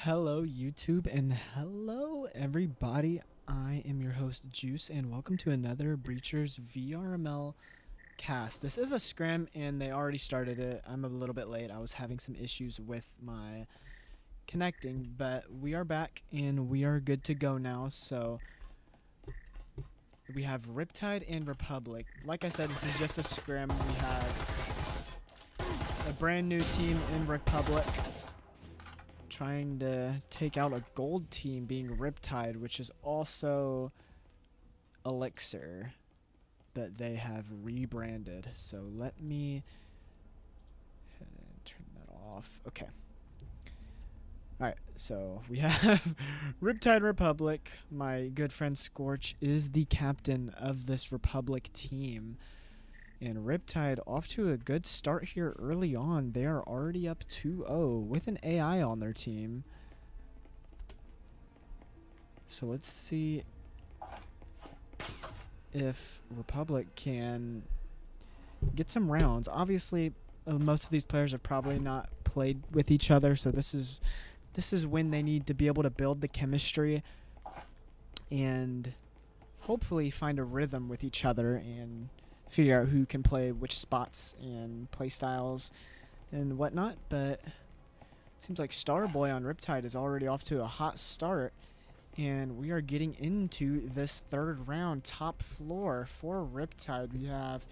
Hello YouTube and hello everybody. I am your host Juice and welcome to another Breachers VRML cast. This is a scrim and they already started it. I'm a little bit late. I was having some issues with my connecting, but we are back and we are good to go now. So we have Riptide and Republic. Like I said, this is just a scrim. We have a brand new team in Republic trying to take out a gold team being Riptide, which is also Elixir, but they have rebranded. So let me turn that off. Okay. Alright, so we have Riptide Republic. My good friend Scorch is the captain of this Republic team. And Riptide off to a good start here early on. They are already up 2-0 with an AI on their team. So let's see if Republic can get some rounds. Obviously, most of these players have probably not played with each other, so this is when they need to be able to build the chemistry and hopefully find a rhythm with each other and figure out who can play which spots and play styles and whatnot. But seems like Starboy on Riptide is already off to a hot start, and we are getting into this third round. Top floor for Riptide. We have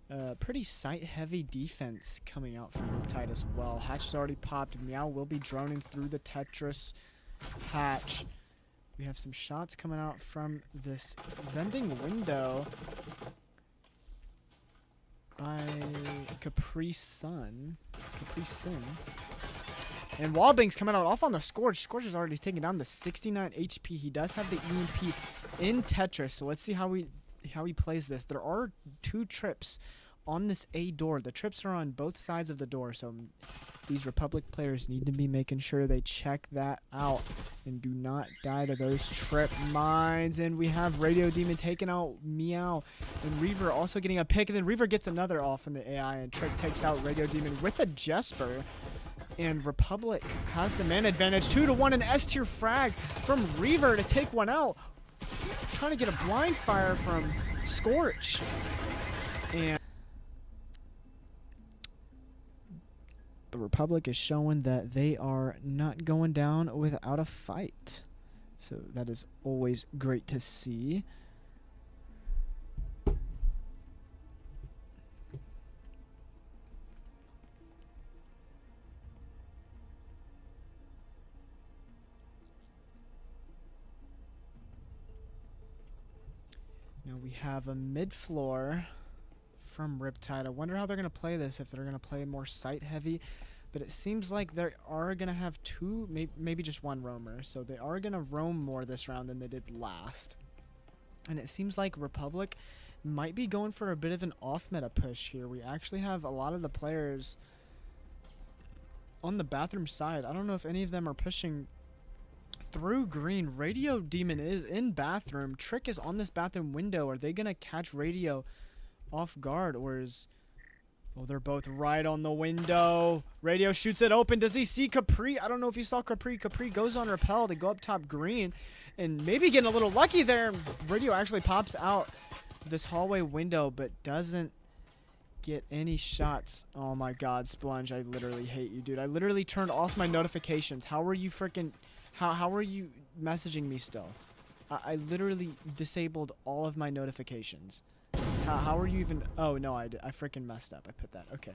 a pretty site-heavy defense coming out from Riptide as well. Hatch is already popped. Meow will be droning through the Tetris hatch. We have some shots coming out from this vending window by Capri Sun. And Wallbang's coming out off on the Scorch. Scorch is already taking down the 69 HP. He does have the EMP in Tetris, so let's see how he plays this. There are 2 trips on this A door. The trips are on both sides of the door, so these Republic players need to be making sure they check that out and do not die to those trip mines. And we have Radio Demon taking out Meow, and Reaver also getting a pick, and then Reaver gets another off from the AI, and Trick takes out Radio Demon with a Jesper. And Republic has the man advantage. 2-1, an S tier frag from Reaver to take one out. Trying to get a blind fire from Scorch. And the Republic is showing that they are not going down without a fight. So that is always great to see. Now we have a mid-floor from Riptide. I wonder how they're going to play this, if they're going to play more site-heavy. But it seems like they are going to have 2, maybe just 1 roamer. So they are going to roam more this round than they did last. And it seems like Republic might be going for a bit of an off-meta push here. We actually have a lot of the players on the bathroom side. I don't know if any of them are pushing through green. Radio Demon is in bathroom. Trick is on this bathroom window. Are they going to catch Radio off guard, or is... Oh, they're both right on the window. Radio shoots it open. Does he see Capri? I don't know if he saw Capri. Capri goes on repel. They go up top green and maybe getting a little lucky there. Radio actually pops out this hallway window but doesn't get any shots. Oh my god, Splunge, I literally hate you, dude. I literally turned off my notifications. How are you freaking... How are you messaging me still? I literally disabled all of my notifications. How are you even... Oh, no, I freaking messed up. I put that. Okay.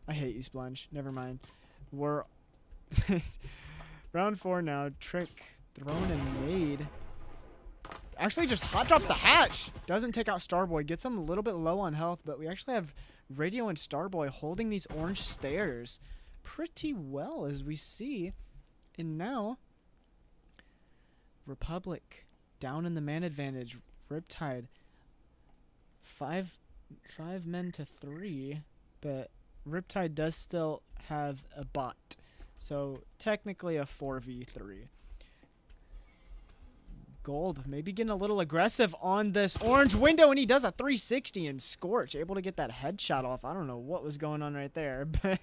I hate you, Splunge. Never mind. We're... Round 4 now. Trick thrown and made. Actually just hot dropped the hatch. Doesn't take out Starboy. Gets him a little bit low on health, but we actually have Radio and Starboy holding these orange stairs pretty well, as we see. And now... Republic down in the man advantage. Riptide 5 men to 3, but Riptide does still have a bot, so technically a 4v3. Gold maybe getting a little aggressive on this orange window, and he does a 360, and Scorch able to get that headshot off. I don't know what was going on right there, but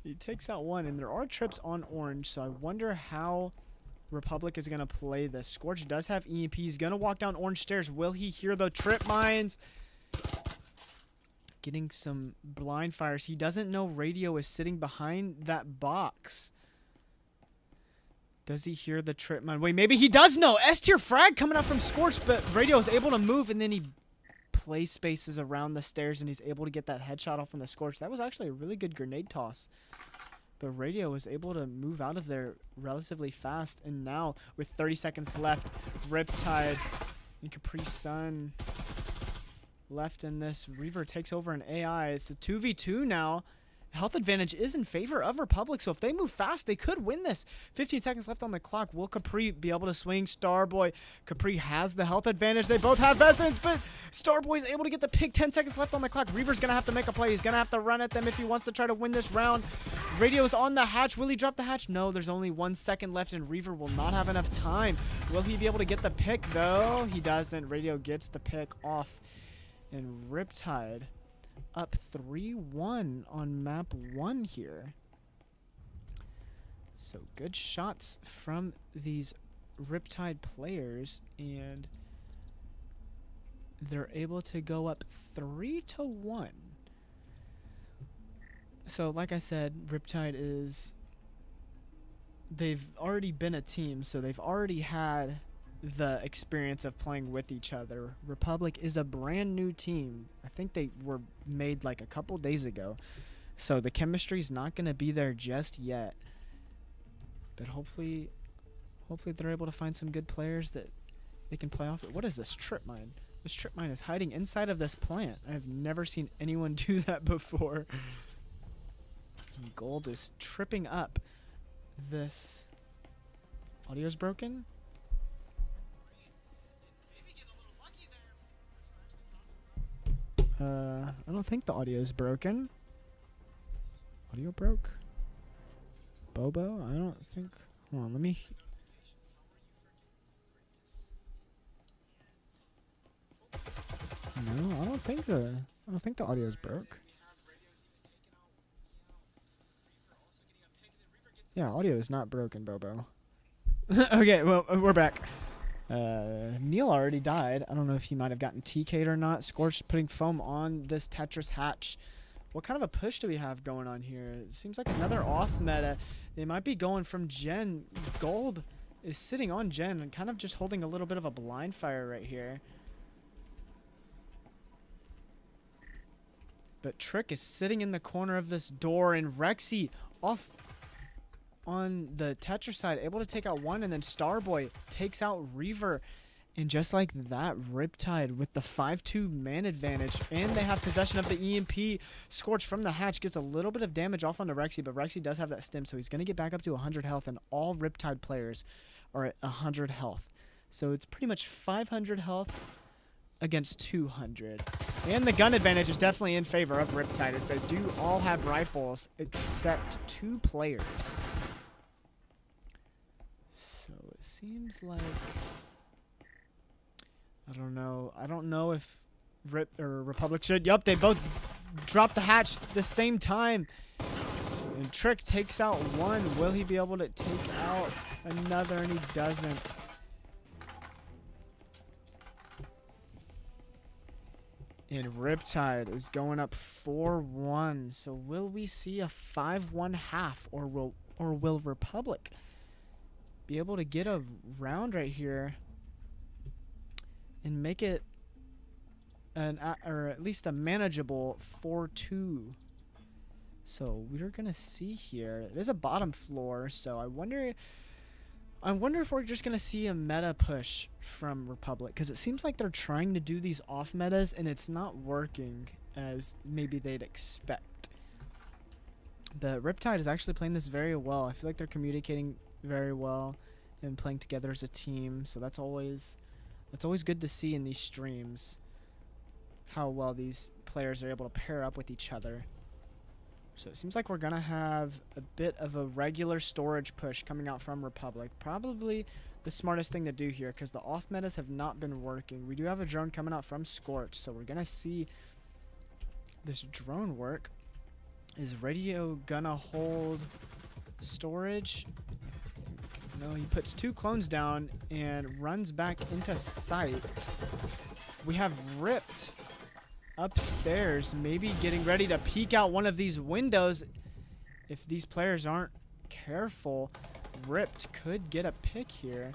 He takes out one, and there are trips on orange, so I wonder how Republic is going to play this. Scorch does have EMP. He's going to walk down orange stairs. Will he hear the trip mines? Getting some blind fires. He doesn't know Radio is sitting behind that box. Does he hear the trip mine? Wait, maybe he does know. S-tier frag coming up from Scorch, but Radio is able to move, and then he play spaces around the stairs, and he's able to get that headshot off on the Scorch. That was actually a really good grenade toss. But Radio was able to move out of there relatively fast. And now, with 30 seconds left, Riptide and Capri Sun left in this. Reaver takes over an AI. It's a 2v2 now. Health advantage is in favor of Republic, so if they move fast, they could win this. 15 seconds left on the clock. Will Capri be able to swing Starboy? Capri has the health advantage. They both have Essence, but Starboy is able to get the pick. 10 seconds left on the clock. Reaver's going to have to make a play. He's going to have to run at them if he wants to try to win this round. Radio is on the hatch. Will he drop the hatch? No, there's only 1 second left, and Reaver will not have enough time. Will he be able to get the pick, though? He doesn't. Radio gets the pick off, and Riptide up 3-1 on map 1 here. So good shots from these Riptide players, and they're able to go up 3-1. So like I said, Riptide is, they've already been a team, so they've already had the experience of playing with each other. Republic is a brand new team. I think they were made like a couple days ago, so the chemistry's not going to be there just yet, but hopefully they're able to find some good players that they can play off. What is this trip mine? This trip mine is hiding inside of this plant. I've never seen anyone do that before. And Gold is tripping up this. Audio's broken. I don't think the audio is broken. Audio broke? Bobo? I don't think. Hold on, let me. No, I don't think the audio is broke. Yeah, audio is not broken, Bobo. Okay, well, we're back. Neil already died. I don't know if he might have gotten TK'd or not. Scorch putting foam on this Tetris hatch. What kind of a push do we have going on here? It seems like another off meta. They might be going from Gen. Gold is sitting on Gen and kind of just holding a little bit of a blind fire right here. But Trick is sitting in the corner of this door, and Rexy off on the Tetris side, able to take out one, and then Starboy takes out Reaver. And just like that, Riptide with the 5-2 man advantage, and they have possession of the EMP. Scorch from the hatch gets a little bit of damage off onto Rexy, but Rexy does have that stim, so he's going to get back up to 100 health, and all Riptide players are at 100 health. So it's pretty much 500 health against 200. And the gun advantage is definitely in favor of Riptide, as they do all have rifles except 2 players. So it seems like, I don't know if Republic should. Yup, they both dropped the hatch at the same time. And Trick takes out one. Will he be able to take out another? And he doesn't. And Riptide is going up 4-1. So will we see a 5-1 half, or will Republic be able to get a round right here and make it or at least a manageable 4-2? So we're gonna see here. It is a bottom floor, so I wonder if we're just gonna see a meta push from Republic, because it seems like they're trying to do these off metas and it's not working as maybe they'd expect. But Riptide is actually playing this very well. I feel like they're communicating very well and playing together as a team, so that's always good to see in these streams, how well these players are able to pair up with each other. So it seems like we're gonna have a bit of a regular storage push coming out from Republic. Probably the smartest thing to do here, because the off metas have not been working. We do have a drone coming out from Scorch, so we're gonna see this drone work. Is Radio gonna hold storage? No, he puts 2 clones down and runs back into sight. We have Ripped upstairs, maybe getting ready to peek out one of these windows. If these players aren't careful, Ripped could get a pick here.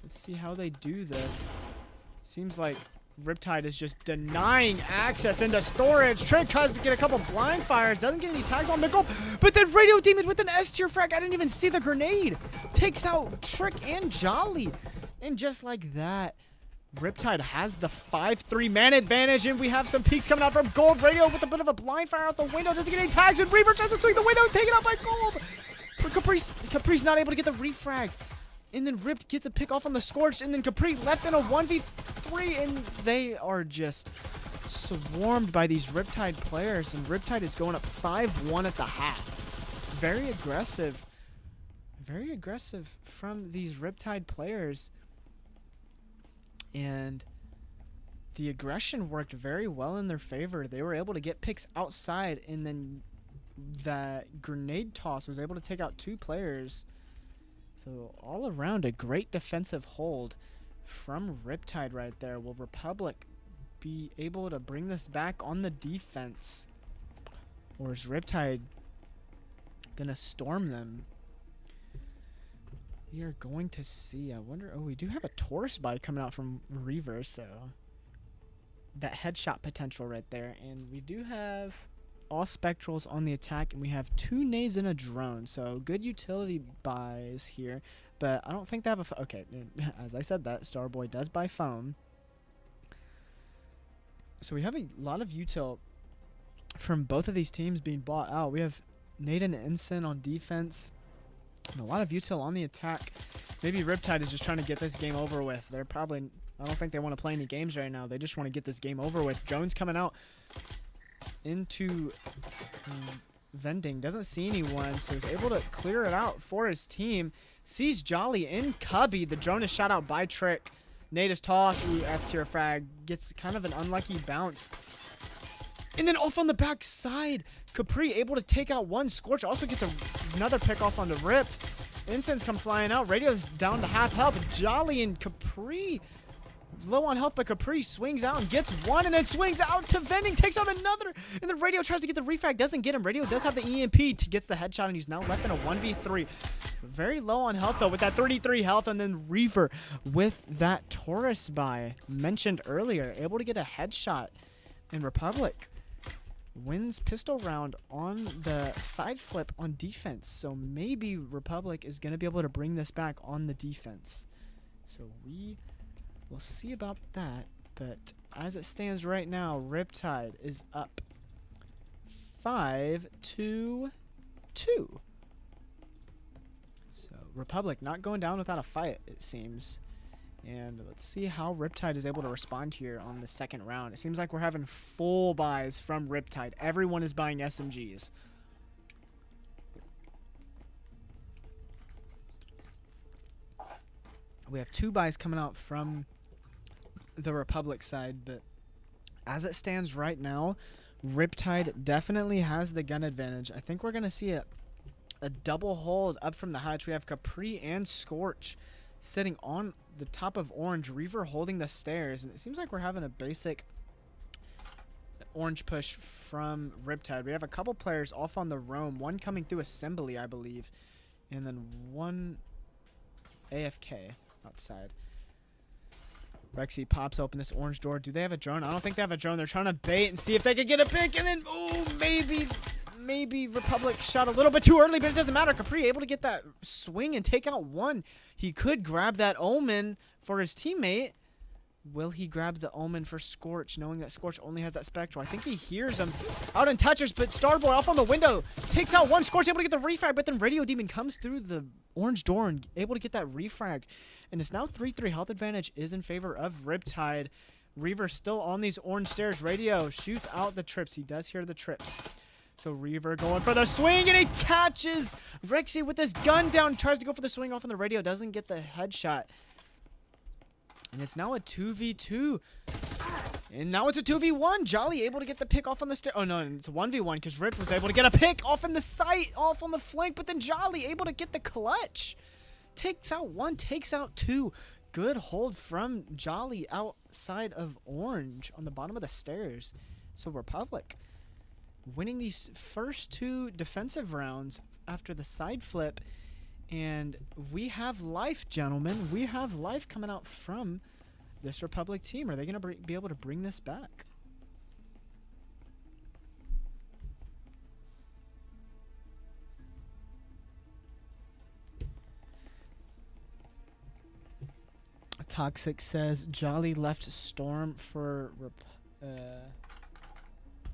Let's see how they do this. Seems like Riptide is just denying access into storage. Trick tries to get a couple blind fires, doesn't get any tags on the goal, but then Radio Demon with an S tier frag, I didn't even see the grenade, takes out Trick and Jolly. And just like that, Riptide has the 5-3 man advantage, and we have some peaks coming out from Gold. Radio with a bit of a blind fire out the window, doesn't get any tags, and Reaver tries to swing the window, taken out by Gold. But Capri's not able to get the refrag. And then Ripped gets a pick off on the Scorched, and then Capri left in a 1v3, and they are just swarmed by these Riptide players, and Riptide is going up 5-1 at the half. Very aggressive from these Riptide players. And the aggression worked very well in their favor. They were able to get picks outside, and then that grenade toss was able to take out 2 players. So all around a great defensive hold from Riptide right there. Will Republic be able to bring this back on the defense? Or is Riptide gonna storm them? We are going to see. I wonder. Oh, we do have a Taurus buy coming out from Reaver, so that headshot potential right there. And we do have all Spectrals on the attack, and we have 2 nades and a drone, so good utility buys here. But I don't think they have a okay, as I said, that Starboy does buy foam, so we have a lot of util from both of these teams being bought out. We have Nade and Ensign on defense, and a lot of util on the attack. Maybe Riptide is just trying to get this game over with. They're probably, I don't think they want to play any games right now. They just want to get this game over with. Jones coming out into vending, doesn't see anyone, so he's able to clear it out for his team. Sees Jolly in Cubby. The drone is shot out by Trick. Nate is tossed. Ooh, F tier frag. Gets kind of an unlucky bounce. And then off on the back side, Capri able to take out one. Scorch also gets another pick off on the Ripped. Incense come flying out. Radio's down to half health. Jolly and Capri low on health, but Capri swings out and gets one, and then swings out to vending, takes out another, and then Radio tries to get the refrag, doesn't get him. Radio does have the EMP to gets the headshot, and he's now left in a 1v3. Very low on health though with that 33 health, and then Reaver with that Taurus buy mentioned earlier, able to get a headshot, and Republic wins pistol round on the side flip on defense. So maybe Republic is going to be able to bring this back on the defense. So we'll see about that, but as it stands right now, Riptide is up 5-2. So Republic not going down without a fight, it seems. And let's see how Riptide is able to respond here on the second round. It seems like we're having full buys from Riptide. Everyone is buying SMGs. We have 2 buys coming out from the Republic side, but as it stands right now, Riptide definitely has the gun advantage. I think we're going to see a double hold up from the hatch. We have Capri and Scorch sitting on the top of Orange, Reaver holding the stairs, and it seems like we're having a basic orange push from Riptide. We have a couple players off on the roam, one coming through assembly, I believe, and then one AFK outside. Rexy pops open this orange door. Do they have a drone? I don't think they have a drone. They're trying to bait and see if they can get a pick, and then, oh, maybe Republic shot a little bit too early, but it doesn't matter. Capri able to get that swing and take out one. He could grab that Omen for his teammate. Will he grab the Omen for Scorch, knowing that Scorch only has that Spectral? I think he hears him out in touchers, but Starboy off on the window takes out one. Scorch able to get the refrag, but then Radio Demon comes through the orange door and able to get that refrag. And it's now 3-3 health advantage is in favor of Riptide. Reaver still on these orange stairs. Radio shoots out the trips. He does hear the trips. So Reaver going for the swing, and he catches Rexy with his gun down. Tries to go for the swing off on the Radio. Doesn't get the headshot. And it's now a 2v2. And now it's a 2v1. Jolly able to get the pick off on the stair. Oh, no, it's a 1v1 because Rip was able to get a pick off in the sight, off on the flank. But then Jolly able to get the clutch. Takes out one, takes out two. Good hold from Jolly outside of Orange on the bottom of the stairs. So Republic winning these first two defensive rounds after the side flip. And we have life, gentlemen. We have life coming out from this Republic team. Are they going to be able to bring this back? Toxic says Jolly left Storm for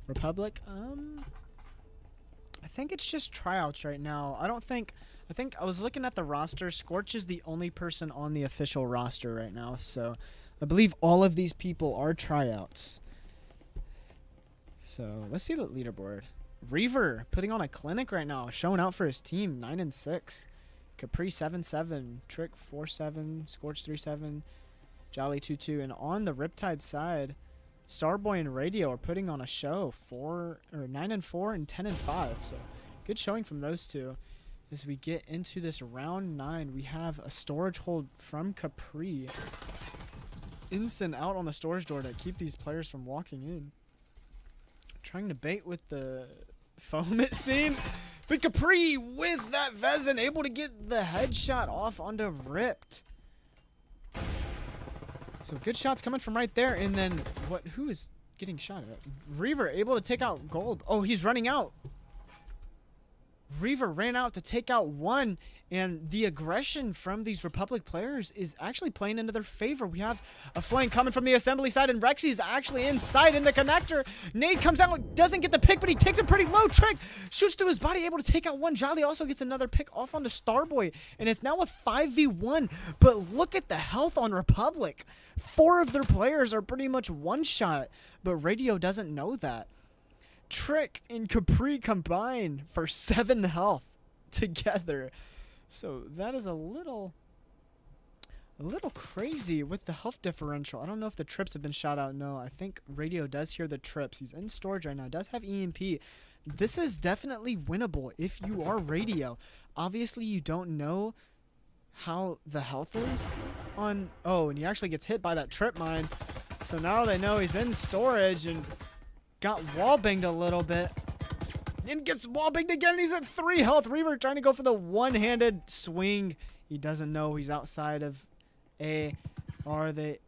Republic. I think it's just tryouts right now. I think I was looking at the roster. Scorch is the only person on the official roster right now, so I believe all of these people are tryouts. So let's see the leaderboard. Reaver putting on a clinic right now, showing out for his team. 9-6. Capri 7-7. Trick 4-7. Scorch 3-7. Jolly 2-2. And on the Riptide side, Starboy and Radio are putting on a show. 9-4 and 10-5. So good showing from those two. As we get into this round 9, we have a storage hold from Capri. Instant out on the storage door to keep these players from walking in. Trying to bait with the foam, it seems. But Capri with that Vezin able to get the headshot off onto Ripped. So good shots coming from right there. And then who is getting shot at? Reaver able to take out Gold. Oh, he's running out. Reaver ran out to take out one, and the aggression from these Republic players is actually playing into their favor. We have a flank coming from the assembly side, and Rexy's actually inside in the connector. Nade comes out, doesn't get the pick, but he takes it pretty low. Trick shoots through his body, able to take out one. Jolly also gets another pick off onto Starboy, and it's now a 5v1. But look at the health on Republic. 4 of their players are pretty much one shot, but Radio doesn't know that. Trick and Capri combine for 7 health together. So that is a little crazy with the health differential. I don't know if the trips have been shot out. No, I think Radio does hear the trips. He's in storage right now. Does have EMP. This is definitely winnable if you are Radio. Obviously, you don't know how the health is on... Oh, and he actually gets hit by that trip mine. So now they know he's in storage and... got wallbanged a little bit. And gets wallbanged again. He's at 3 health. Reaver trying to go for the one-handed swing. He doesn't know he's outside of A. Are the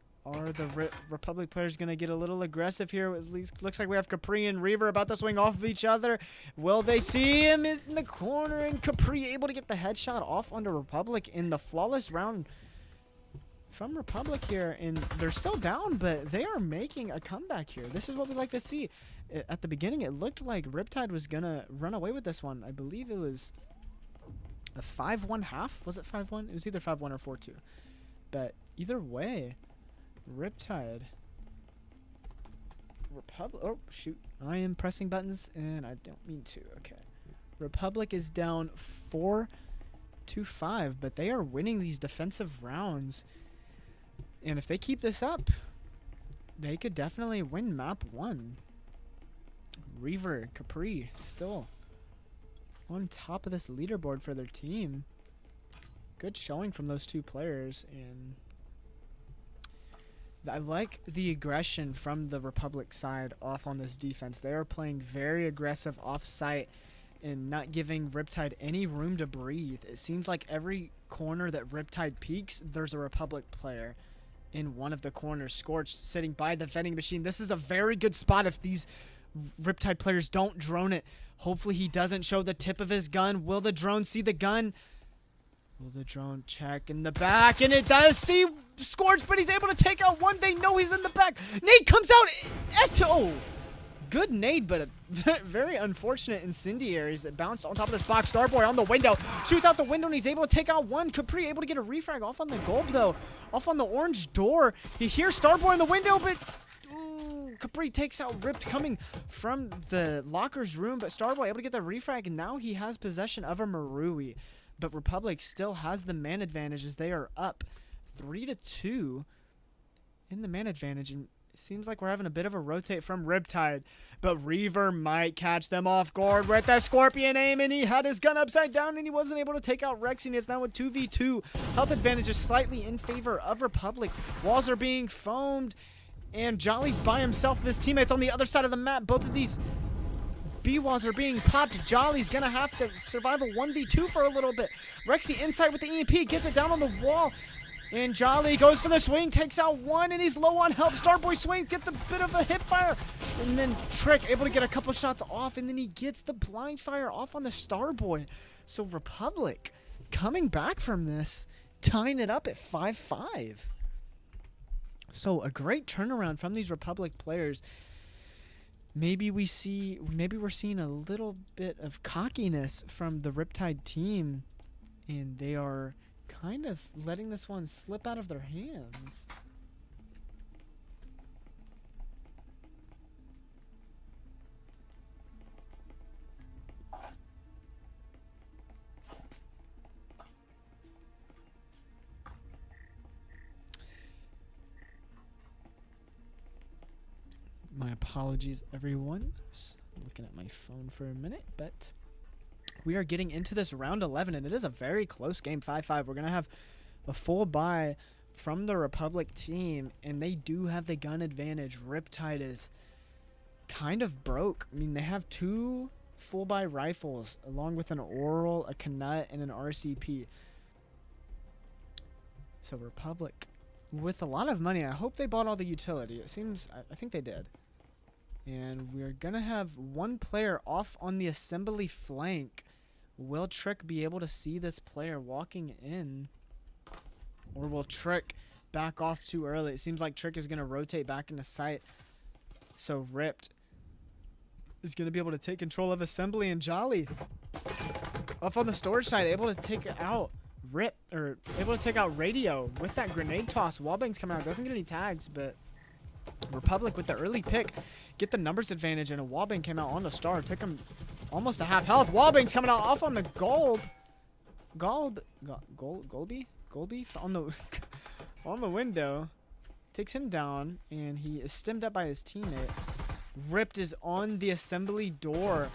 Republic players going to get a little aggressive here? At least looks like we have Capri and Reaver about to swing off of each other. Will they see him in the corner? And Capri able to get the headshot off onto Republic in the flawless round from Republic here, and they're still down, but they are making a comeback here. This is what we like to see. At the beginning, it looked like Riptide was gonna run away with this one. I believe it was a 5-1 half. Was it 5-1? It was either 5-1 or 4-2. But either way, Riptide, Republic. Oh shoot! I am pressing buttons, and I don't mean to. Okay, Republic is down 4-5, but they are winning these defensive rounds. And if they keep this up, they could definitely win map 1. Reaver, Capri, still on top of this leaderboard for their team. Good showing from those 2 players. And I like the aggression from the Republic side off on this defense. They are playing very aggressive off-site and not giving Riptide any room to breathe. It seems like every corner that Riptide peeks, there's a Republic player in one of the corners. Scorch sitting by the vending machine. This is a very good spot if these Riptide players don't drone it. Hopefully he doesn't show the tip of his gun. Will the drone see the gun? Will the drone check in the back? And it does see Scorch, but he's able to take out one. They know he's in the back. Nade comes out. Oh, good nade, but a very unfortunate incendiaries that bounced on top of this box. Starboy on the window. Shoots out the window, and he's able to take out one. Capri able to get a refrag off on the gold, though. Off on the orange door. He hears Starboy in the window, but... Ooh, Capri takes out Ripped coming from the locker's room, but Starboy able to get the refrag, and now he has possession of a Marui. But Republic still has the man advantage as they are up 3-2 in the man advantage. And seems like we're having a bit of a rotate from Riptide, but Reaver might catch them off guard with that Scorpion aim, and he had his gun upside down, and he wasn't able to take out Rexy, and it's now a 2v2. Health advantage is slightly in favor of Republic. Walls are being foamed, and Jolly's by himself with his teammates on the other side of the map. Both of these B-walls are being popped. Jolly's gonna have to survive a 1v2 for a little bit. Rexy inside with the EMP, gets it down on the wall. And Jolly goes for the swing, takes out one, and he's low on health. Starboy swings, gets a bit of a hip fire. And then Trick able to get a couple shots off, and then he gets the blind fire off on the Starboy. So Republic coming back from this, tying it up at 5-5. So a great turnaround from these Republic players. Maybe we're seeing a little bit of cockiness from the Riptide team, and they are kind of letting this one slip out of their hands. My apologies, everyone. Just looking at my phone for a minute, but we are getting into this round 11, and it is a very close game, 5-5. We're going to have a full buy from the Republic team, and they do have the gun advantage. Riptide is kind of broke. I mean, they have 2 full buy rifles, along with an Oral, a Canut, and an RCP. So Republic, with a lot of money, I hope they bought all the utility. It seems, I think they did. And we're going to have one player off on the assembly flank. Will Trick be able to see this player walking in? Or will Trick back off too early? It seems like Trick is going to rotate back into sight. So Ripped is going to be able to take control of assembly, and Jolly off on the storage side, able to take out able to take out Radio with that grenade toss. Wallbang's coming out, doesn't get any tags, but Republic with the early pick get the numbers advantage, and a Wallbang came out on the star, took him almost a half health. Wallbang's coming out off on the Golby on the on the window, takes him down, and he is stemmed up by his teammate. Ripped is on the assembly door,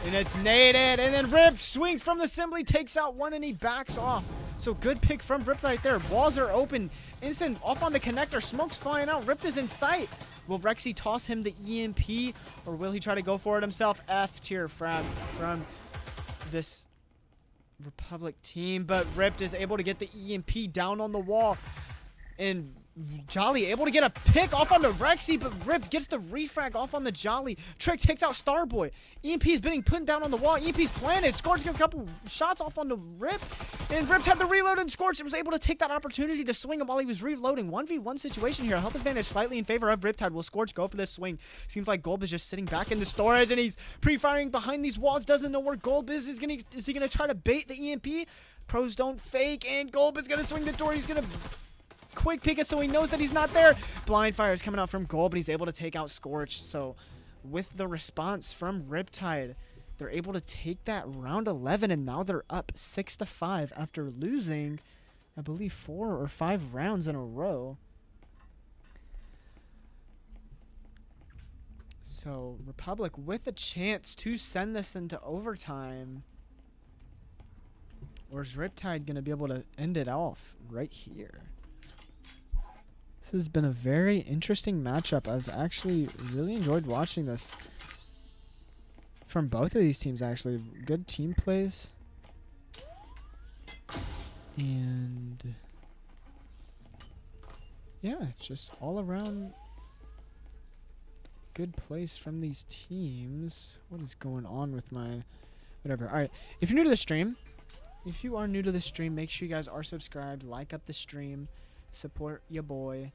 and it's naded, and then Ripped swings from the assembly, takes out one, and he backs off. So good pick from Ripped right there. Walls are open. Instant off on the connector. Smoke's flying out. Ripped is in sight. Will Rexy toss him the EMP, or will he try to go for it himself? F tier frag from this Republic team, but Ripped is able to get the EMP down on the wall, and Jolly able to get a pick off on the Rexy, but Ripped gets the refrag off on the Jolly. Trick takes out Starboy. EMP is being put down on the wall. EMP's planted. Scorch gets a couple shots off on the Ripped, and Ripped had the reload, and Scorch was able to take that opportunity to swing him while he was reloading. 1v1 situation here. Health advantage slightly in favor of Riptide. Will Scorch go for this swing? Seems like Golb is just sitting back in the storage, and he's pre-firing behind these walls. Doesn't know where Golb is. Is he gonna try to bait the EMP? Pros don't fake, and Golb is gonna swing the door. He's gonna quick peek it so he knows that he's not there. Blind fire is coming out from Golb, but he's able to take out Scorch. So with the response from Riptide, they're able to take that round 11, and now they're up 6-5 after losing, I believe, 4 or 5 rounds in a row. So Republic with a chance to send this into overtime. Or is Riptide going to be able to end it off right here? This has been a very interesting matchup. I've actually really enjoyed watching this from both of these teams, actually. Good team plays. And yeah, just all around good plays from these teams. What is going on with my whatever? All right, if you're new to the stream, make sure you guys are subscribed, like up the stream, support your boy.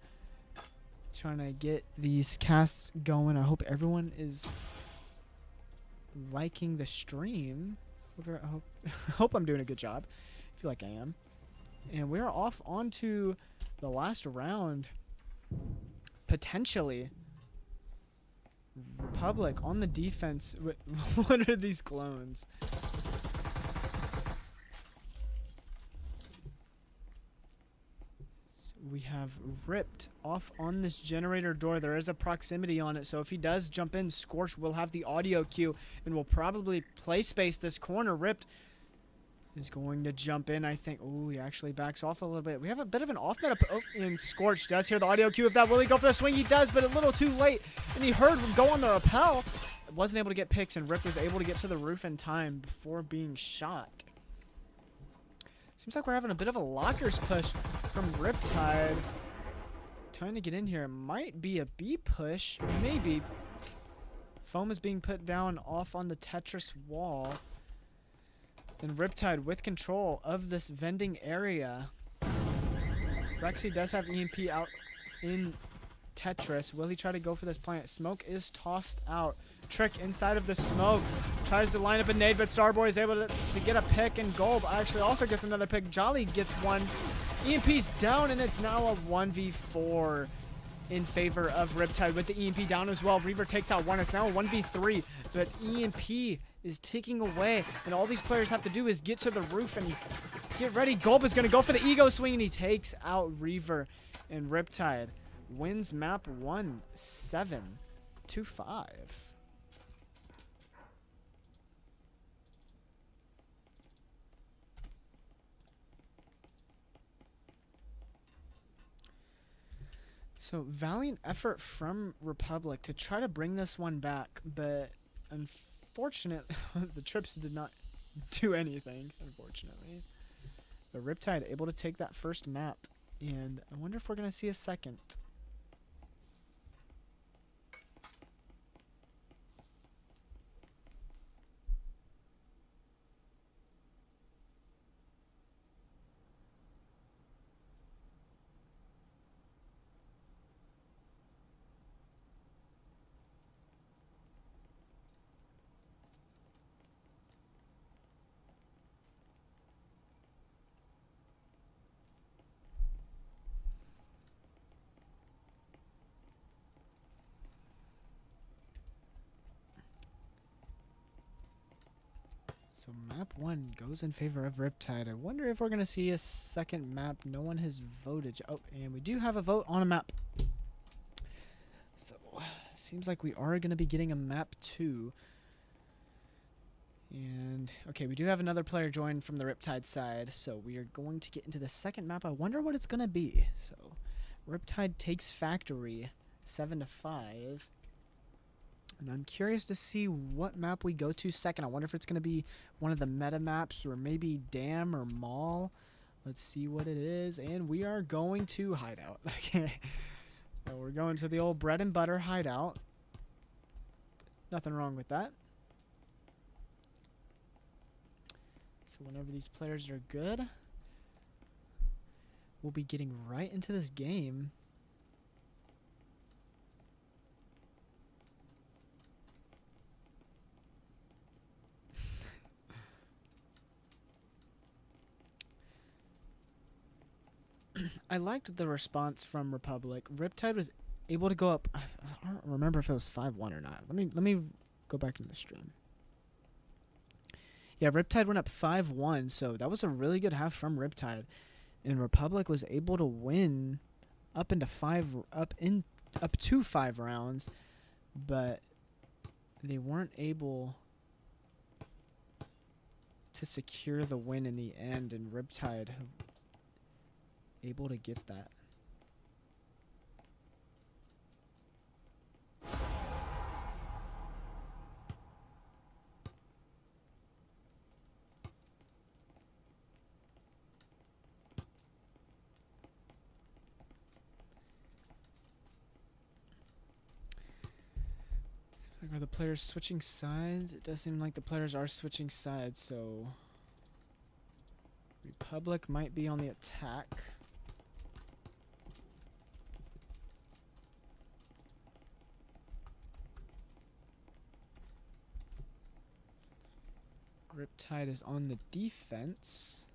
Trying to get these casts going. I hope everyone is liking the stream. I hope I'm doing a good job. I feel like I am. And we're off onto the last round. Potentially. Republic on the defense. What are these clones? we have Ripped off on this generator door. There is a proximity on it, so if he does jump in, Scorch will have the audio cue and will probably play space this corner. Ripped is going to jump in, I think. Ooh, he actually backs off a little bit. We have a bit of an off meta. Oh, and Scorch does hear the audio cue of that. Will he go for the swing? He does, but a little too late. And he heard him go on the rappel. Wasn't able to get picks, and Ripped was able to get to the roof in time before being shot. Seems like we're having a bit of a lockers push from Riptide. Trying to get in here. It might be a B push. Maybe. Foam is being put down off on the Tetris wall. And Riptide with control of this vending area. Rexy does have EMP out in Tetris. Will he try to go for this plant? Smoke is tossed out. Trick inside of the smoke. Tries to line up a nade, but Starboy is able to get a pick, and Golb actually also gets another pick. Jolly gets one. EMP's down, and it's now a 1v4 in favor of Riptide with the EMP down as well. Reaver takes out one. It's now a 1v3, but EMP is ticking away, and all these players have to do is get to the roof and get ready. Golb is going to go for the ego swing, and he takes out Reaver, and Riptide wins map 1, 7-5. So, valiant effort from Republic to try to bring this one back, but unfortunately, the trips did not do anything, unfortunately. But Riptide able to take that first map, and I wonder if we're going to see a second. So map 1 goes in favor of Riptide. I wonder if we're going to see a second map. No one has voted. Oh, and we do have a vote on a map. So seems like we are going to be getting a map 2. And okay, we do have another player join from the Riptide side. So we are going to get into the second map. I wonder what it's going to be. So Riptide takes Factory 7-5. And I'm curious to see what map we go to second. I wonder if it's going to be one of the meta maps or maybe Dam or Mall. Let's see what it is. And we are going to Hideout. Okay. So we're going to the old bread and butter Hideout. Nothing wrong with that. So whenever these players are good, we'll be getting right into this game. I liked the response from Republic. Riptide was able to go up. I don't remember if it was 5-1 or not. Let me go back to the stream. Yeah, Riptide went up 5-1, so that was a really good half from Riptide. And Republic was able to win up to 5 rounds, but they weren't able to secure the win in the end, and Riptide able to get that. Are the players switching sides? It does seem like the players are switching sides, so Republic might be on the attack. Riptide is on the defense.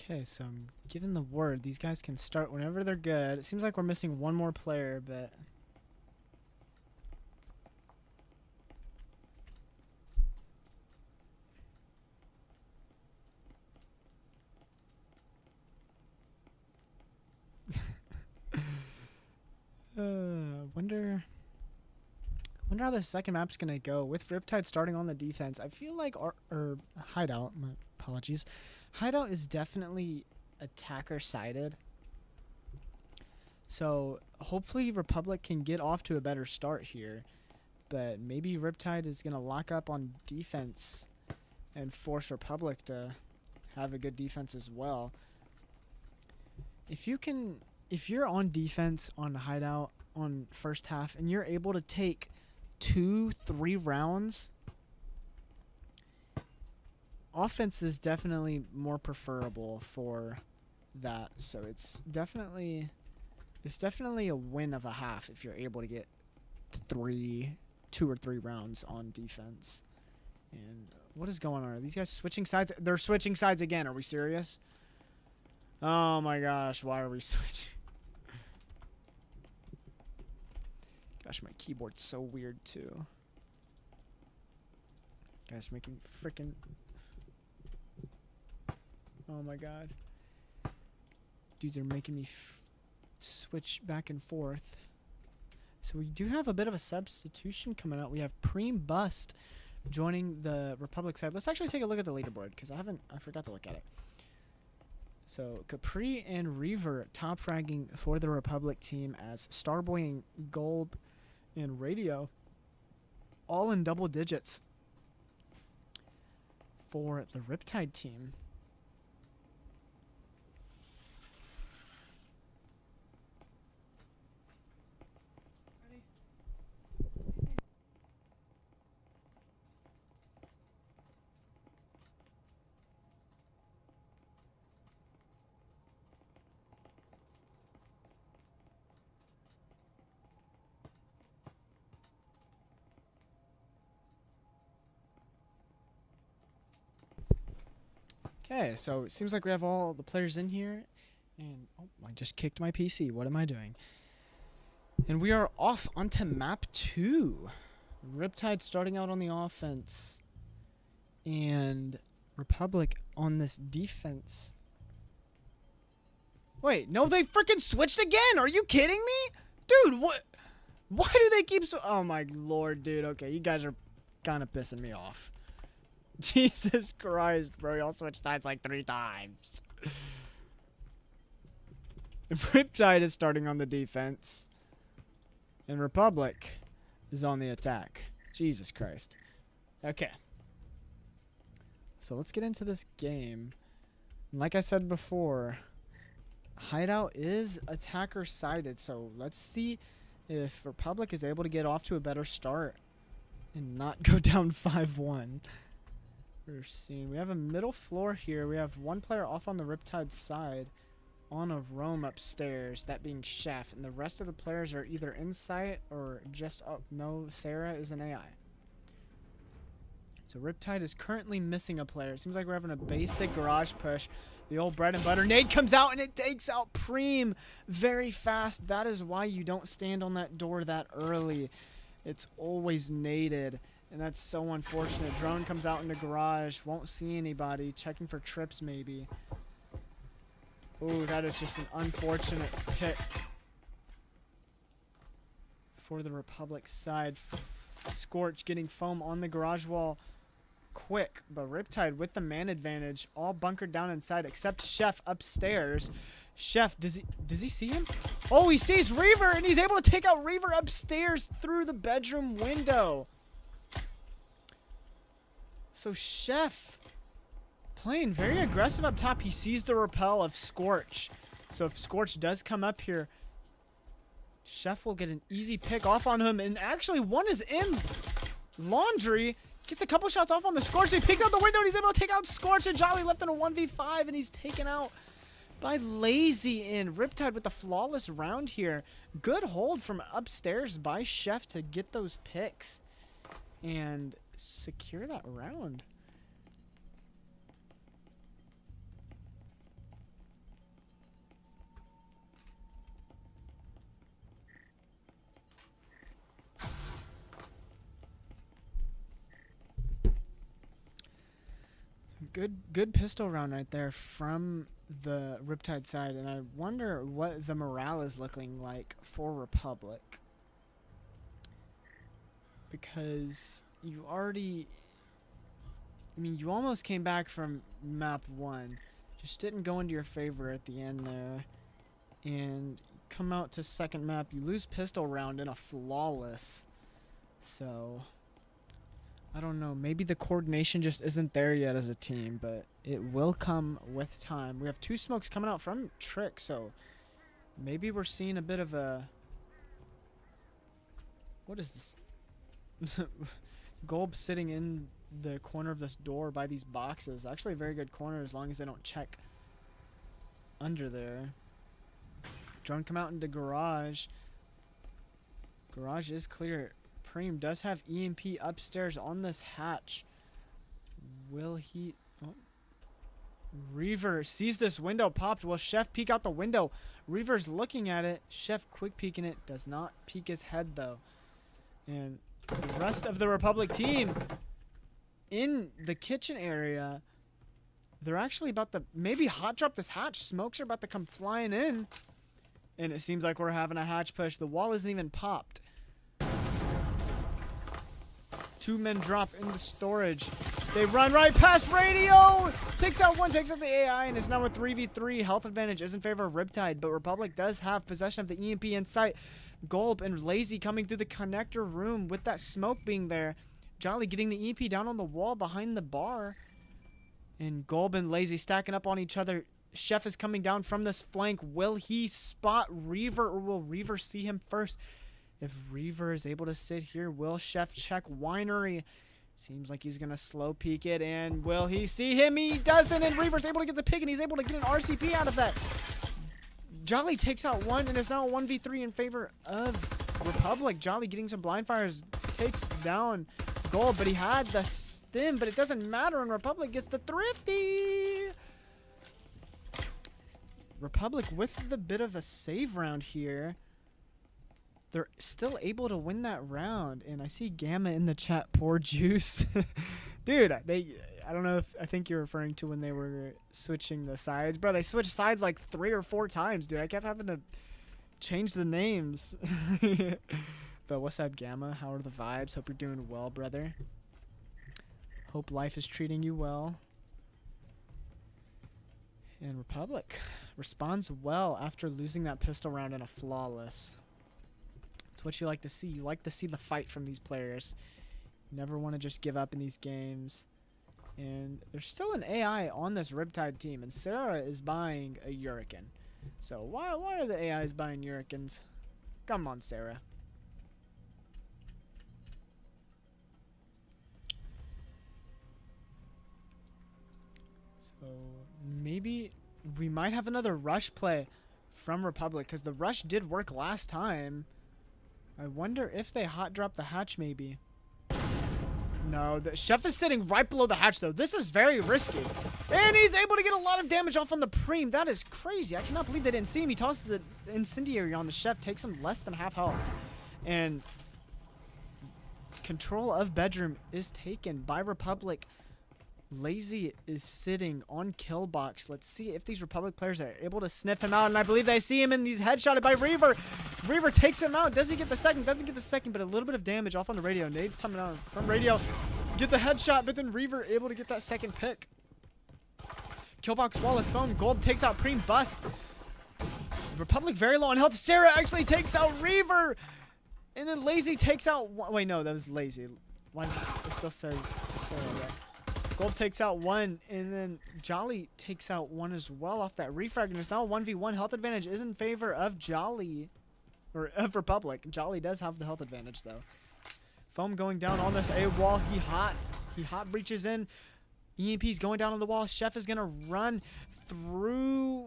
Okay, so I'm giving the word. These guys can start whenever they're good. It seems like we're missing one more player, but... wonder how the second map's gonna go with Riptide starting on the defense. I feel like our Hideout, my apologies, Hideout is definitely attacker sided. So hopefully Republic can get off to a better start here, but maybe Riptide is gonna lock up on defense and force Republic to have a good defense as well. If you're on defense on Hideout on first half and you're able to take 2-3 rounds, offense is definitely more preferable for that. So it's definitely a win of a half if you're able to get 2 or 3 rounds on defense. And what is going on? Are these guys switching sides? They're switching sides again. Are we serious? Oh my gosh, why are we switching? Gosh, my keyboard's so weird too. Guys, making freaking... Oh my god. Dudes are making me switch back and forth. So we do have a bit of a substitution coming out. We have Preem Bust joining the Republic side. Let's actually take a look at the leaderboard because I forgot to look at it. So Capri and Reaver top fragging for the Republic team as Starboy and Gulb and Radio all in double digits for the Riptide team. Okay, so it seems like we have all the players in here. And, oh, I just kicked my PC. What am I doing? And we are off onto map 2. Riptide starting out on the offense. And Republic on this defense. Wait, no, they freaking switched again. Are you kidding me? Dude, what? Why do they keep oh my lord, dude. Okay, you guys are kind of pissing me off. Jesus Christ, bro. Y'all switched sides like 3 times. Riptide is starting on the defense. And Republic is on the attack. Jesus Christ. Okay. So let's get into this game. Like I said before, Hideout is attacker sided. So let's see if Republic is able to get off to a better start and not go down 5-1. We're seeing we have a middle floor here. We have one player off on the Riptide side on a roam upstairs, that being Chef, and the rest of the players are either in sight or just up. No, Sarah is an AI. So Riptide is currently missing a player. It seems like we're having a basic garage push. The old bread and butter nade comes out and it takes out Preem very fast. That is why you don't stand on that door that early. It's always naded. And that's so unfortunate. Drone comes out in the garage. Won't see anybody. Checking for trips maybe. Ooh, that is just an unfortunate pick for the Republic side. Scorch getting foam on the garage wall quick. But Riptide with the man advantage. All bunkered down inside except Chef upstairs. Chef, does he see him? Oh, he sees Reaver and he's able to take out Reaver upstairs through the bedroom window. So Chef playing very aggressive up top. He sees the repel of Scorch. So if Scorch does come up here, Chef will get an easy pick off on him. And actually one is in Laundry. Gets a couple shots off on the Scorch. He picked out the window and he's able to take out Scorch. And Jolly left in a 1v5 and he's taken out by Lazy in. Riptide with the flawless round here. Good hold from upstairs by Chef to get those picks and secure that round. Good pistol round right there from the Riptide side, and I wonder what the morale is looking like for Republic. Because you already... I mean, you almost came back from map 1. Just didn't go into your favor at the end there. And come out to second map, you lose pistol round in a flawless. So... I don't know, maybe the coordination just isn't there yet as a team, but it will come with time. We have 2 smokes coming out from Trick, so maybe we're seeing a bit of a... What is this? Golb sitting in the corner of this door by these boxes. Actually a very good corner as long as they don't check under there. Drone come out into garage. Garage is clear. Preem does have EMP upstairs on this hatch. Will he... Oh. Reaver sees this window popped. Will Chef peek out the window? Reaver's looking at it. Chef quick peeking it. Does not peek his head though. And the rest of the Republic team in the kitchen area, they're actually about to maybe hot drop this hatch. Smokes are about to come flying in. And it seems like we're having a hatch push. The wall isn't even popped. 2 men drop into storage. They run right past radio. Takes out 1, takes out the AI, and it's now a 3v3. Health advantage is in favor of Riptide, but Republic does have possession of the EMP in sight. Golb and Lazy coming through the connector room with that smoke being there. Jolly getting the EMP down on the wall behind the bar. And Golb and Lazy stacking up on each other. Chef is coming down from this flank. Will he spot Reaver, or will Reaver see him first? If Reaver is able to sit here, will Chef check Winery? Seems like he's going to slow peek it. And will he see him? He doesn't. And Reaver's able to get the pick, and he's able to get an RCP out of that. Jolly takes out 1, and it's now a 1v3 in favor of Republic. Jolly getting some blind fires. Takes down Gold, but he had the stim. But it doesn't matter, and Republic gets the thrifty. Republic with the bit of a save round here. They're still able to win that round. And I see Gamma in the chat. Poor Juice. Dude, I don't know if... I think you're referring to when they were switching the sides. Bro, they switched sides like 3 or 4 times, dude. I kept having to change the names. But what's up, Gamma? How are the vibes? Hope you're doing well, brother. Hope life is treating you well. And Republic responds well after losing that pistol round in a flawless. It's what you like to see. You like to see the fight from these players. You never want to just give up in these games. And there's still an AI on this Riptide team, and Sarah is buying a Hurricane. So why are the AIs buying Hurricanes? Come on, Sarah. So maybe we might have another rush play from Republic, because the rush did work last time. I wonder if they hot drop the hatch maybe. No, the Chef is sitting right below the hatch though. This is very risky. And he's able to get a lot of damage off on the Preem. That is crazy. I cannot believe they didn't see him. He tosses an incendiary on the Chef, takes him less than half health. And control of bedroom is taken by Republic. Lazy is sitting on kill box. Let's see if these Republic players are able to sniff him out. And I believe they see him, and he's headshotted by Reaver. Reaver takes him out. Does he get the second? Doesn't get the second, but a little bit of damage off on the radio. Nades coming out from radio. Gets a headshot, but then Reaver able to get that second pick. Killbox wall is phone. Gold takes out Preem. Bust. Republic very low on health. Sarah actually takes out Reaver. And then Lazy takes out... Wait, no, that was Lazy. It still says Sarah, right? Gold takes out 1, and then Jolly takes out 1 as well off that refrag. And it's now a 1v1. Health advantage is in favor of Jolly, or of Republic. Jolly does have the health advantage, though. Foam going down on this A wall. He hot breaches in. EMP's going down on the wall. Chef is going to run through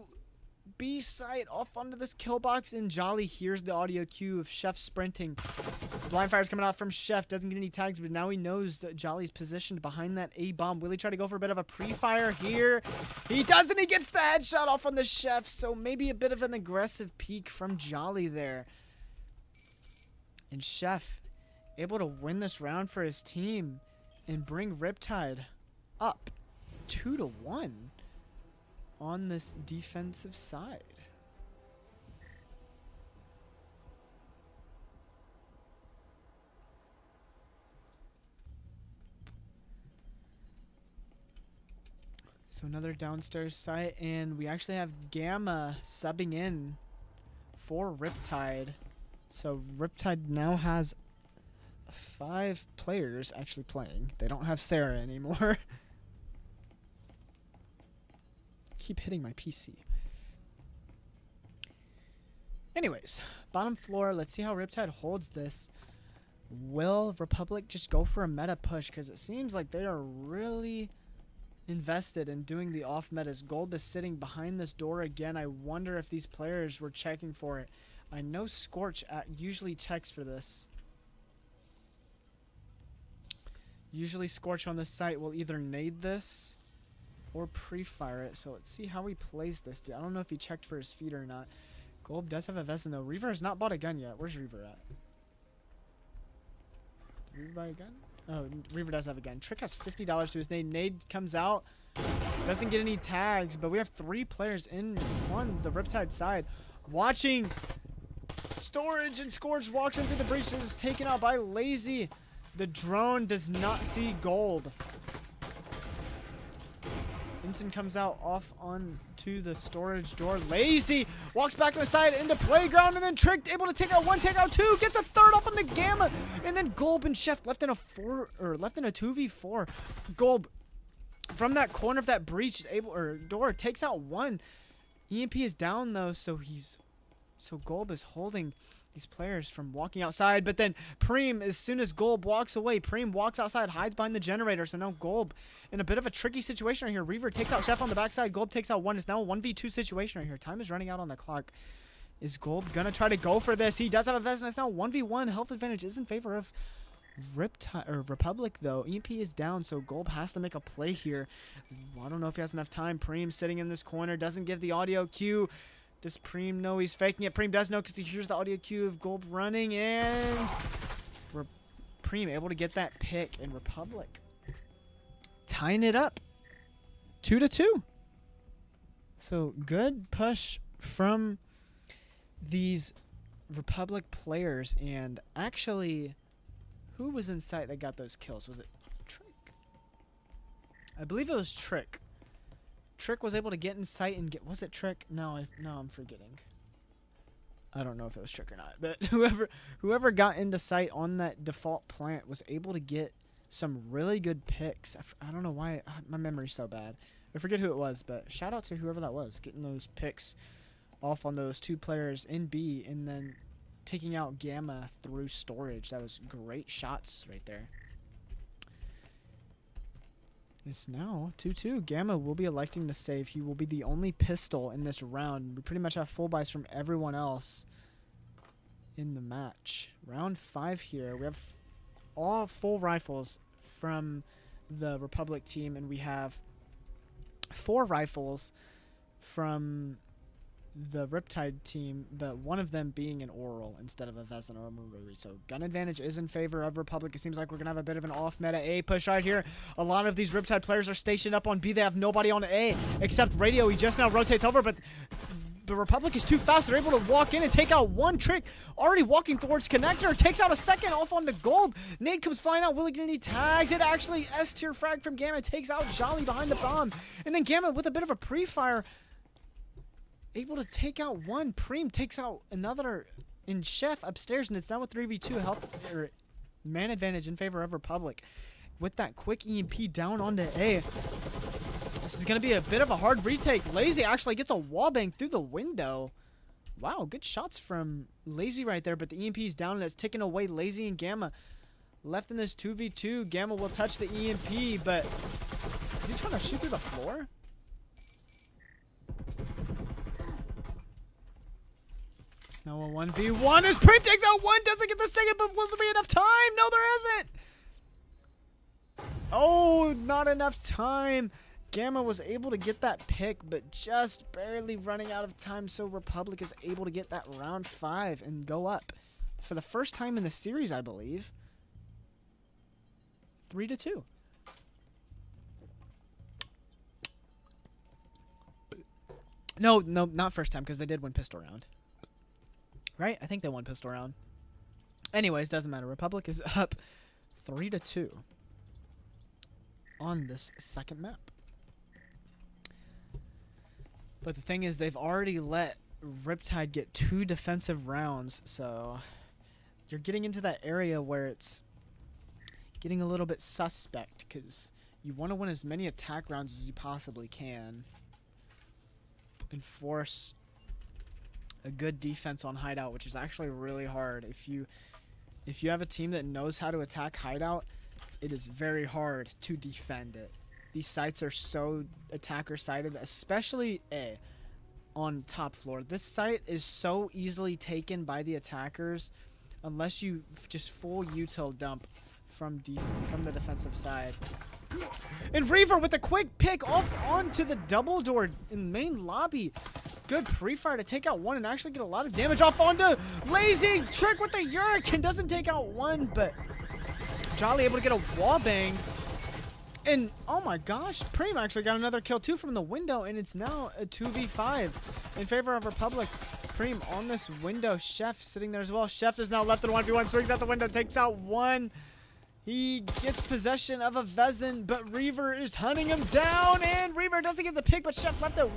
B site off onto this kill box, and Jolly hears the audio cue of Chef sprinting. Blind fire's coming out from Chef. Doesn't get any tags, but now he knows that Jolly's positioned behind that A bomb. Will he try to go for a bit of a pre-fire here? He doesn't. He gets the headshot off on the Chef, so maybe a bit of an aggressive peek from Jolly there. And Chef able to win this round for his team and bring Riptide up 2-1 on this defensive side. So another downstairs site, and we actually have Gamma subbing in for Riptide. So Riptide now has 5 players actually playing. They don't have Sarah anymore. Keep hitting my PC. Anyways, bottom floor. Let's see how Riptide holds this. Will Republic just go for a meta push? Because it seems like they are really invested in doing the off metas. Gold is sitting behind this door again. I wonder if these players were checking for it. I know Scorch usually checks for this. Usually Scorch on this site will either nade this or pre-fire it. So let's see how he plays this. I don't know if he checked for his feet or not. Gold does have a Vezin though. Reaver has not bought a gun yet. Where's Reaver at? Reaver buy a gun? Oh, Reaver does have a gun. Trick has $50 to his nade. Nade comes out. Doesn't get any tags, but we have 3 players on the Riptide side. Watching Storage, and Scorch walks into the breach. This is taken out by Lazy. The drone does not see Gold. Ensign comes out off onto the storage door. Lazy walks back to the side into playground, and then Trick able to take out 1, take out 2, gets a 3rd off on the Gamma, and then Golb and Chef left in a 2v4. Golb from that corner of that breach door takes out 1. EMP is down though, so Golb is holding these players from walking outside, but then Preem, as soon as Golb walks away, Preem walks outside, hides behind the generator, so now Golb in a bit of a tricky situation right here. Reaver takes out Chef on the backside, Golb takes out 1. It's now a 1v2 situation right here. Time is running out on the clock. Is Golb gonna try to go for this? He does have a vest, and it's now 1v1. Health advantage is in favor of Riptide or Republic though. EMP is down, so Golb has to make a play here. I don't know if he has enough time. Preem sitting in this corner, doesn't give the audio cue. Does Preem know he's faking it? Preem does know because he hears the audio cue of Golb running, and Preem able to get that pick, and Republic tying it up 2-2. So good push from these Republic players, and actually, who was in sight that got those kills? Was it Trick? I believe it was Trick. Trick was able to get in sight and get... Was it Trick? No, I'm forgetting. I don't know if it was Trick or not. But whoever got into sight on that default plant was able to get some really good picks. I don't know why. My memory's so bad. I forget who it was, but shout out to whoever that was. Getting those picks off on those 2 players in B and then taking out Gamma through storage. That was great shots right there. It's now 2-2. Gamma will be electing to save. He will be the only pistol in this round. We pretty much have full buys from everyone else in the match. Round 5 here. We have all full rifles from the Republic team, and we have 4 rifles from the Riptide team, but one of them being an Oral instead of a Vezin or a Marui. So gun advantage is in favor of Republic. It seems like we're going to have a bit of an off-meta A push right here. A lot of these Riptide players are stationed up on B. They have nobody on A except Radio. He just now rotates over, but the Republic is too fast. They're able to walk in and take out 1. Trick already walking towards connector. Takes out a 2nd off on the Gold. Nade comes flying out. Will he get any tags? It actually S-tier frag from Gamma. Takes out Jolly behind the bomb. And then Gamma with a bit of a pre-fire, able to take out 1. Preem takes out another in Chef upstairs, and it's now a 3v2 health or man advantage in favor of Republic. With that quick EMP down onto A, this is going to be a bit of a hard retake. Lazy actually gets a wallbang through the window. Wow, good shots from Lazy right there, but the EMP is down, and it's ticking away. Lazy and Gamma left in this 2v2. Gamma will touch the EMP, but is he trying to shoot through the floor? Now a 1v1 as Preem takes out 1, doesn't get the 2nd, but will there be enough time? No, there isn't. Oh, not enough time. Gamma was able to get that pick, but just barely running out of time, so Republic is able to get that round 5 and go up for the first time in the series, I believe. 3-2. No, not first time, because they did win pistol round. Right? I think they won pistol round. Anyways, doesn't matter. Republic is up 3-2 on this second map. But the thing is, they've already let Riptide get 2 defensive rounds, so you're getting into that area where it's getting a little bit suspect, because you want to win as many attack rounds as you possibly can and force a good defense on hideout, which is actually really hard. If you have a team that knows how to attack hideout, it is very hard to defend it. These sites are so attacker sided, especially A on top floor. This site is so easily taken by the attackers unless you just full util dump from the defensive side. And Reaver with a quick pick off onto the double door in main lobby. Good pre-fire to take out one and actually get a lot of damage off onto Lazy. Trick with the Hurricane doesn't take out one, but Jolly able to get a wall bang. And oh my gosh, Preem actually got another kill too from the window, and it's now a 2v5 in favor of Republic. Preem on this window. Chef sitting there as well. Chef is now left in 1v1, swings out the window, takes out one. He gets possession of a Vezin, but Reaver is hunting him down, and Reaver doesn't get the pick, but Chef left it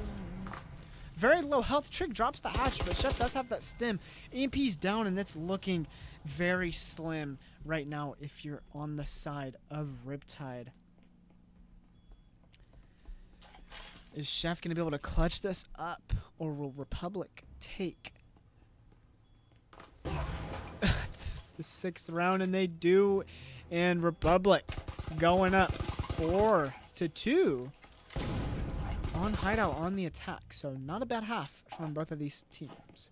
very low health. Trick drops the hatch, but Chef does have that stim. EMP's down, and it's looking very slim right now if you're on the side of Riptide. Is Chef going to be able to clutch this up, or will Republic take the 6th round? And they do. And Republic going up 4-2 on hideout on the attack. So not a bad half from both of these teams.